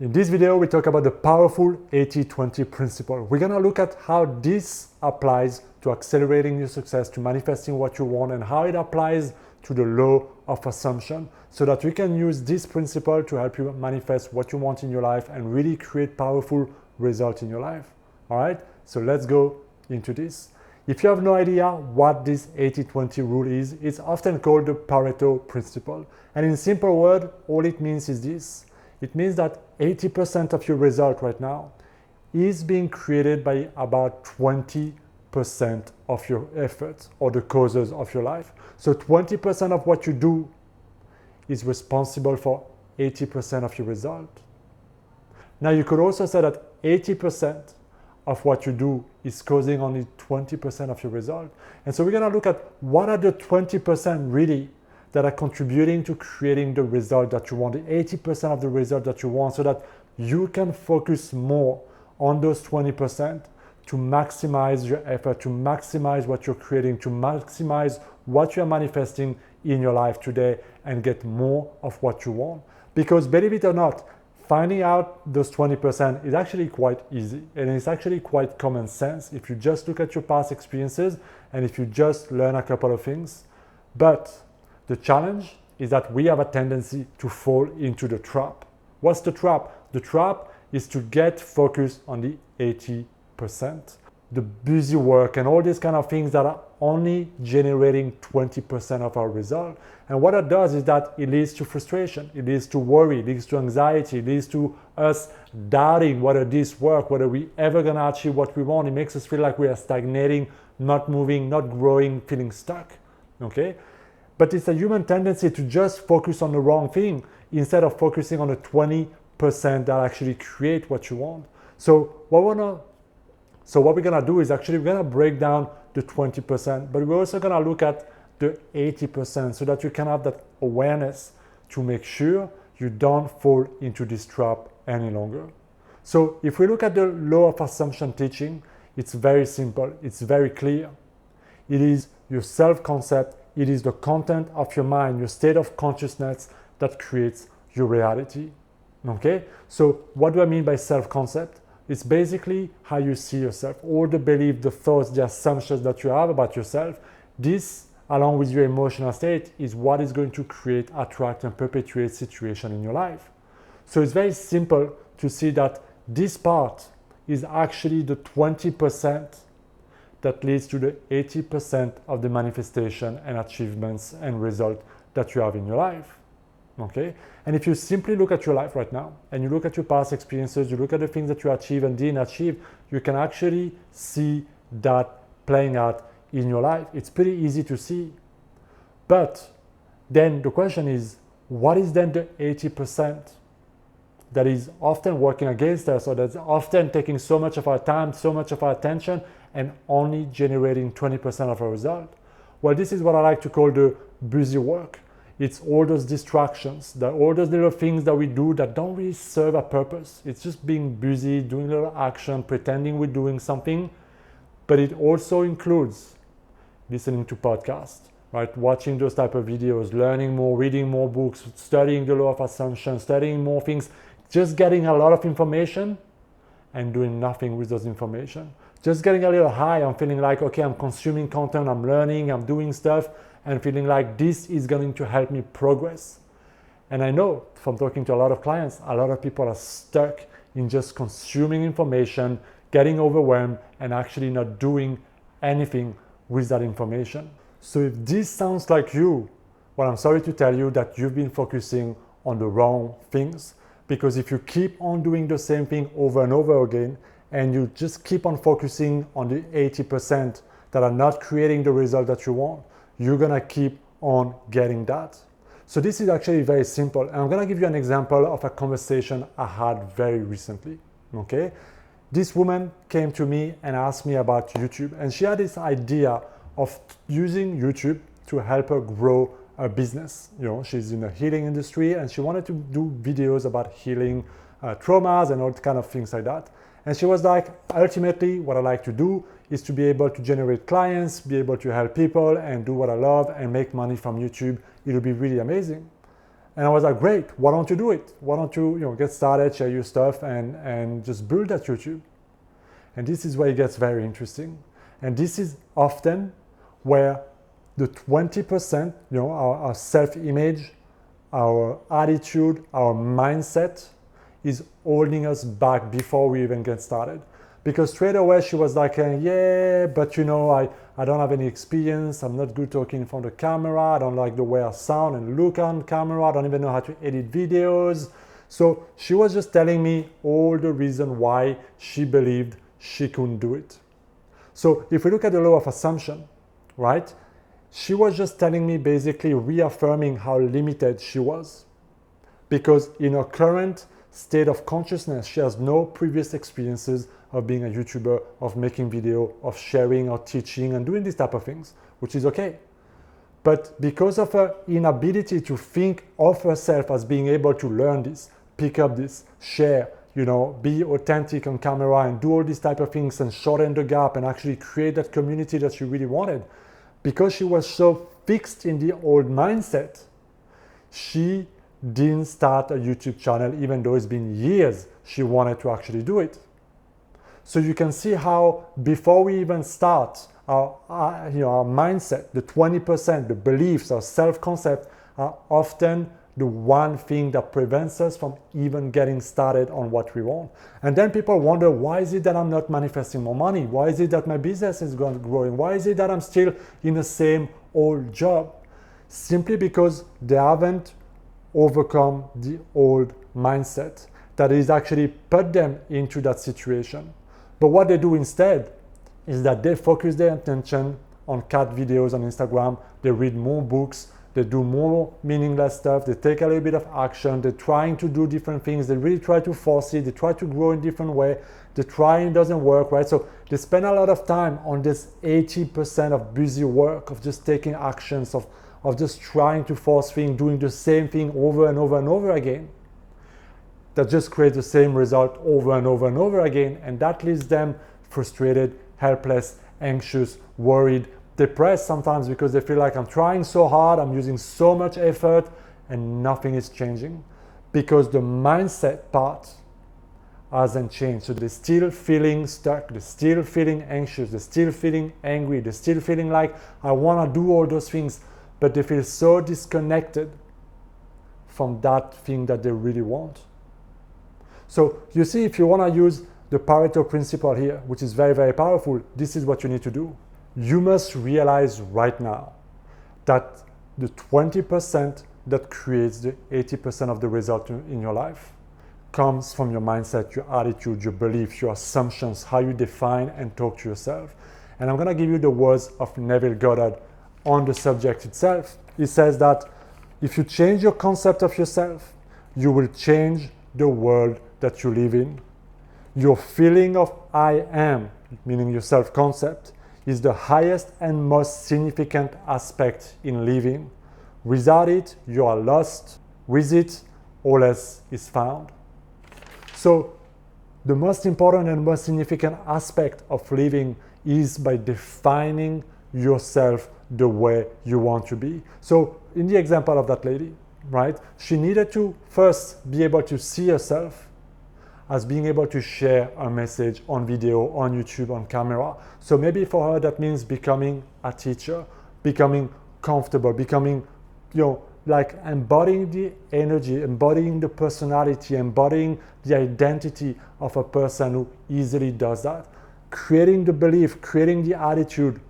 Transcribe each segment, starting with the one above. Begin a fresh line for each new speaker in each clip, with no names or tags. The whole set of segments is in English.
In this video, we talk about the powerful 80-20 principle. We're gonna look at how this applies to accelerating your success, to manifesting what you want, and how it applies to the law of assumption, so that you can use this principle to help you manifest what you want in your life and really create powerful results in your life. All right, so let's go into this. If you have no idea what this 80-20 rule is, it's often called the Pareto principle. And in simple words, all it means is this. It means that 80% of your result right now is being created by about 20% of your efforts or the causes of your life. So 20% of what you do is responsible for 80% of your result. Now you could also say that 80% of what you do is causing only 20% of your result. And so we're gonna look at what are the 20% really that are contributing to creating the result that you want, the 80% of the result that you want, so that you can focus more on those 20% to maximize your effort, to maximize what you're creating, to maximize what you're manifesting in your life today and get more of what you want. Because believe it or not, finding out those 20% is actually quite easy, and it's actually quite common sense if you just look at your past experiences and if you just learn a couple of things. But the challenge is that we have a tendency to fall into the trap. What's the trap? The trap is to get focused on the 80%, the busy work and all these kind of things that are only generating 20% of our result. And what it does is that it leads to frustration, it leads to worry, it leads to anxiety, it leads to us doubting whether this works, whether we ever gonna achieve what we want. It makes us feel like we are stagnating, not moving, not growing, feeling stuck, okay? But it's a human tendency to just focus on the wrong thing instead of focusing on the 20% that actually create what you want. So what we're gonna do is actually we're gonna break down the 20%, but we're also gonna look at the 80% so that you can have that awareness to make sure you don't fall into this trap any longer. So if we look at the law of assumption teaching, it's very simple, it's very clear. It is your self-concept, it is the content of your mind, your state of consciousness that creates your reality, okay? So what do I mean by self-concept? It's basically how you see yourself, all the beliefs, the thoughts, the assumptions that you have about yourself. This, along with your emotional state, is what is going to create, attract, and perpetuate situation in your life. So it's very simple to see that this part is actually the 20% that leads to the 80% of the manifestation and achievements and result that you have in your life, okay? And if you simply look at your life right now and you look at your past experiences, you look at the things that you achieved and didn't achieve, you can actually see that playing out in your life. It's pretty easy to see. But then the question is, what is then the 80% that is often working against us, or that's often taking so much of our time, so much of our attention, and only generating 20% of our result? Well, this is what I like to call the busy work. It's all those distractions, all those little things that we do that don't really serve a purpose. It's just being busy, doing a little action, pretending we're doing something. But it also includes listening to podcasts, right? Watching those type of videos, learning more, reading more books, studying the law of assumption, studying more things, just getting a lot of information and doing nothing with those information. Just getting a little high, I'm feeling like, okay, I'm consuming content, I'm learning, I'm doing stuff, and feeling like this is going to help me progress. And I know from talking to a lot of clients, a lot of people are stuck in just consuming information, getting overwhelmed, and actually not doing anything with that information. So if this sounds like you, well, I'm sorry to tell you that you've been focusing on the wrong things, because if you keep on doing the same thing over and over again, and you just keep on focusing on the 80% that are not creating the result that you want, you're gonna keep on getting that. So this is actually very simple. And I'm gonna give you an example of a conversation I had very recently, okay? This woman came to me and asked me about YouTube, and she had this idea of using YouTube to help her grow a business. You know, she's in the healing industry and she wanted to do videos about healing traumas and all kind of things like that. And she was like, ultimately, what I like to do is to be able to generate clients, be able to help people and do what I love and make money from YouTube. It'll be really amazing. And I was like, great, why don't you do it? Why don't you, get started, share your stuff, and just build that YouTube? And this is where it gets very interesting. And this is often where the 20%, our self-image, our attitude, our mindset is holding us back before we even get started. Because straight away she was like, yeah, but I don't have any experience. I'm not good talking in front of the camera. I don't like the way I sound and look on camera. I don't even know how to edit videos. So she was just telling me all the reason why she believed she couldn't do it. So if we look at the law of assumption, right? She was just telling me, basically reaffirming how limited she was. Because in her current state of consciousness, she has no previous experiences of being a YouTuber, of making video, of sharing or teaching and doing these type of things, which is okay. But because of her inability to think of herself as being able to learn this, pick up this, share, be authentic on camera and do all these type of things and shorten the gap and actually create that community that she really wanted, because she was so fixed in the old mindset, she didn't start a YouTube channel even though it's been years she wanted to actually do it. So you can see how before we even start, our mindset, the 20%, the beliefs, our self-concept are often the one thing that prevents us from even getting started on what we want. And then people wonder, why is it that I'm not manifesting more money? Why is it that my business is growing? Why is it that I'm still in the same old job? Simply because they haven't overcome the old mindset that is actually put them into that situation. But what they do instead is that they focus their attention on cat videos on Instagram, they read more books, they do more meaningless stuff, they take a little bit of action, they're trying to do different things, they really try to force it, they try to grow in different way, they try and it doesn't work, right? So they spend a lot of time on this 80% of busy work, of just taking actions, of just trying to force things, doing the same thing over and over and over again. That just creates the same result over and over and over again, and that leaves them frustrated, helpless, anxious, worried, depressed sometimes, because they feel like I'm trying so hard, I'm using so much effort, and nothing is changing because the mindset part hasn't changed. So they're still feeling stuck, they're still feeling anxious, they're still feeling angry, they're still feeling like I want to do all those things, but they feel so disconnected from that thing that they really want. So you see, if you want to use the Pareto principle here, which is very, very powerful, this is what you need to do. You must realize right now that the 20% that creates the 80% of the result in your life comes from your mindset, your attitude, your beliefs, your assumptions, how you define and talk to yourself. And I'm going to give you the words of Neville Goddard on the subject itself. He says that if you change your concept of yourself, you will change the world that you live in. Your feeling of I am, meaning your self-concept, is the highest and most significant aspect in living. Without it, you are lost. With it, all else is found. So the most important and most significant aspect of living is by defining yourself the way you want to be. So in the example of that lady, right, she needed to first be able to see herself as being able to share a message on video, on YouTube, on camera. So maybe for her that means becoming a teacher, becoming comfortable, becoming, like embodying the energy, embodying the personality, embodying the identity of a person who easily does that. Creating the belief, creating the attitude,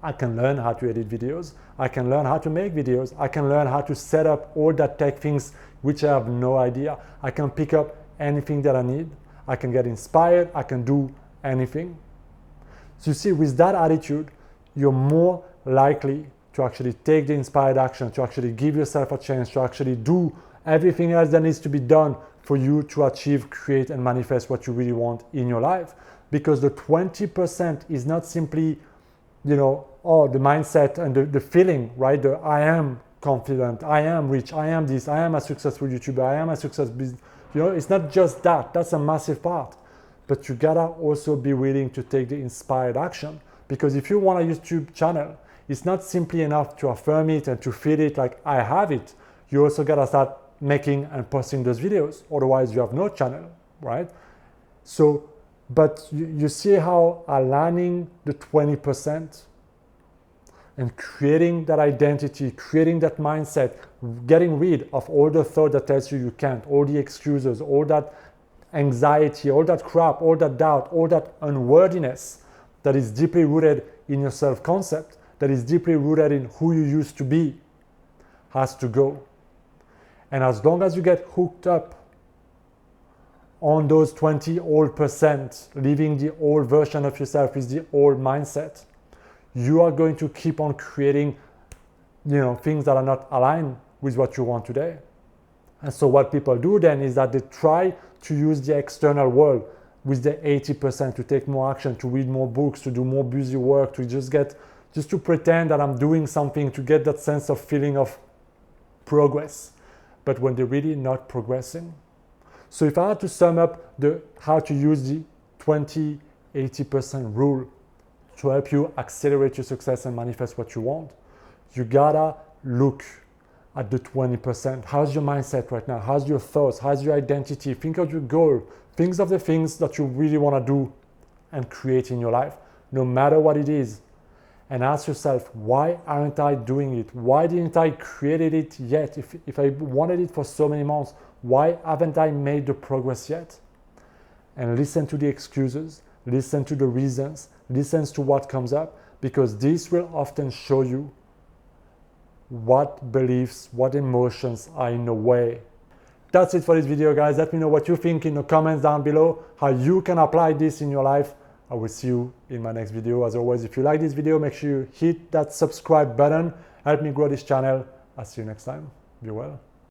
I can learn how to edit videos, I can learn how to make videos, I can learn how to set up all that tech things which I have no idea. I can pick up anything that I need, I can get inspired, I can do anything. So you see, with that attitude, you're more likely to actually take the inspired action, to actually give yourself a chance, to actually do everything else that needs to be done for you to achieve, create, and manifest what you really want in your life. Because the 20% is not simply, the mindset and the feeling, right? The I am confident, I am rich, I am this, I am a successful YouTuber, I am a successful business. It's not just that. That's a massive part. But you gotta also be willing to take the inspired action. Because if you want a YouTube channel, it's not simply enough to affirm it and to feel it like I have it. You also gotta start making and posting those videos. Otherwise, you have no channel, right? So, but you see how aligning the 20% and creating that identity, creating that mindset, getting rid of all the thought that tells you you can't, all the excuses, all that anxiety, all that crap, all that doubt, all that unworthiness that is deeply rooted in your self-concept, that is deeply rooted in who you used to be, has to go. And as long as you get hooked up on those 20 old percent, living the old version of yourself with the old mindset, you are going to keep on creating, things that are not aligned with what you want today. And so what people do then is that they try to use the external world with the 80% to take more action, to read more books, to do more busy work, to just to pretend that I'm doing something, to get that sense of feeling of progress. But when they're really not progressing. So if I had to sum up how to use the 20-80% rule to help you accelerate your success and manifest what you want, you gotta look at the 20%. How's your mindset right now? How's your thoughts? How's your identity? Think of your goal. Think of the things that you really want to do and create in your life, no matter what it is. And ask yourself, why aren't I doing it? Why didn't I create it yet? If I wanted it for so many months, why haven't I made the progress yet? And listen to the excuses, listen to the reasons, listen to what comes up, because this will often show you what beliefs, what emotions are in the way. That's it for this video, guys. Let me know what you think in the comments down below, how you can apply this in your life. I will see you in my next video. As always, if you like this video, make sure you hit that subscribe button. Help me grow this channel. I'll see you next time. Be well.